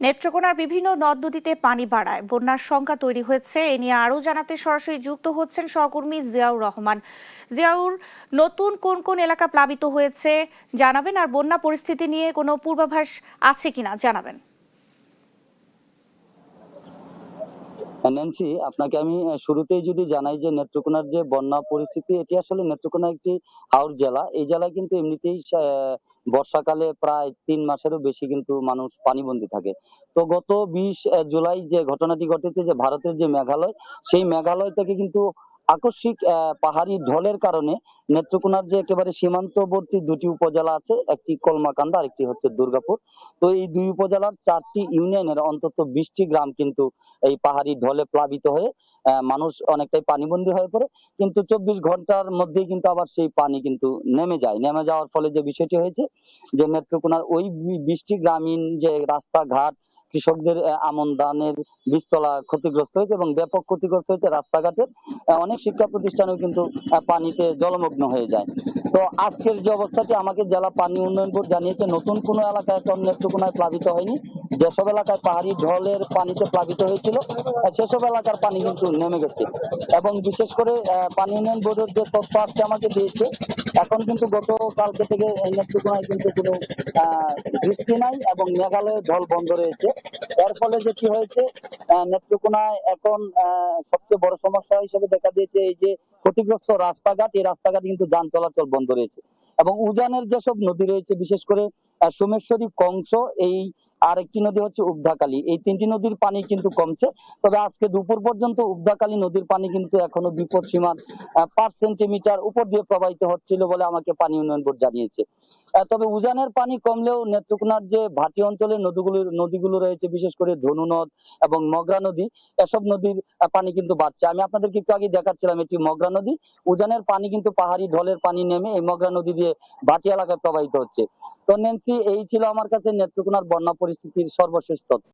নেত্রকোনার বিভিন্ন নদ নদীতে পানি বাড়ায় বন্যার শঙ্কা তৈরি হয়েছে। এ নিয়ে আরও জানাতে সরাসরি যুক্ত হচ্ছেন সহকর্মী জিয়াউর রহমান। জিয়াউর, নতুন কোন কোন এলাকা প্লাবিত হয়েছে জানাবেন, আর বন্যা পরিস্থিতি নিয়ে কোনো পূর্বাভাস আছে কিনা জানাবেন। ন্যান্সি, আপনাকে আমি শুরুতেই যদি জানাই যে নেত্রকোনার যে বন্যা পরিস্থিতি, এটি আসলে নেত্রকোনা একটি হাওর জেলা। এই জেলায় কিন্তু এমনিতেই বর্ষাকালে প্রায় ৩ মাসেরও বেশি কিন্তু মানুষ পানিবন্দী থাকে। তো গত ২০ জুলাই যে ঘটনাটি ঘটেছে, যে ভারতের যে মেঘালয়, সেই মেঘালয় থেকে কিন্তু আকস্মিক পাহাড়ি ঢলের কারণে নেত্রকোনার যে একেবারে সীমান্তবর্তী দুটি উপজেলা আছে, একটি কলমাকান্দা আর একটি হচ্ছে দুর্গাপুর। তো এই দুই উপজেলার ৪টি ইউনিয়নের অন্তত ২০টি গ্রাম কিন্তু এই পাহাড়ি ঢলে প্লাবিত হয়ে মানুষ অনেকটাই পানিবন্দী হয়ে পড়ে। কিন্তু ২৪ ঘন্টার মধ্যেই কিন্তু আবার সেই পানি কিন্তু নেমে যাওয়ার ফলে যে বিষয়টি হয়েছে, যে নেত্রকোনার ওই ২০টি গ্রামীণ যে রাস্তাঘাট, কৃষকদের আমন ধানের বীজতলা ক্ষতিগ্রস্ত হয়েছে এবং ব্যাপক ক্ষতিগ্রস্ত হয়েছে রাস্তাঘাটের। অনেক শিক্ষা প্রতিষ্ঠানেও কিন্তু পানিতে জলমগ্ন হয়ে যায়। তো আজকের যে অবস্থাটি আমাকে জেলা পানি উন্নয়ন বোর্ড জানিয়েছে, নতুন কোনো এলাকা এখন নেত্রকোনায় প্লাবিত হয়নি। যেসব এলাকায় পাহাড়ি ঢলের পানিতে প্লাবিত হয়েছিল, সেসব এলাকার পানি কিন্তু নেমে গেছে। এবং বিশেষ করে পানি উন্নয়ন বোর্ডের যে তথ্য আজকে আমাকে দিয়েছে, এখন কিন্তু গতকালকে থেকে এই নেত্রকোনায় কিন্তু কোনো বৃষ্টি নাই এবং মেঘালয়ে জল বন্ধ রয়েছে। এর ফলে যে কি হয়েছে, নেত্রকোনায় এখন সবচেয়ে বড় সমস্যা হিসেবে দেখা দিয়েছে এই যে ক্ষতিগ্রস্ত রাস্তাঘাট, এই রাস্তাঘাট কিন্তু যান চলাচল বন্ধ রয়েছে। এবং উজানের যেসব নদী রয়েছে, বিশেষ করে সোমেশ্বরী, কংস, এই আর একটি নদী হচ্ছে উবধাকালী, এই ৩টি নদীর পানি কিন্তু কমছে। তবে আজকে দুপুর পর্যন্ত উবধাকালী নদীর পানি কিন্তু এখনো বিপদ সীমার ৫ সেন্টিমিটার উপর দিয়ে প্রবাহিত হচ্ছিল বলে আমাকে পানি উন্নয়ন বোর্ড জানিয়েছে। তবে উজানের পানি কমলেও নেত্রকোনার যে ভাটি অঞ্চলের নদীগুলো রয়েছে, বিশেষ করে ধনু নদ এবং মগরা নদী, এসব নদীর পানি কিন্তু বাড়ছে। আমি আপনাদেরকে একটু আগে দেখাচ্ছিলাম, এটি মগরা নদী। উজানের পানি কিন্তু পাহাড়ি ঢলের পানি নেমে এই মগরা নদী দিয়ে ভাটি এলাকায় প্রবাহিত হচ্ছে। তো ন্যান্সি, এই ছিল আমার কাছে নেত্রকোনার বন্যা পরিস্থিতির সর্বশেষ তথ্য।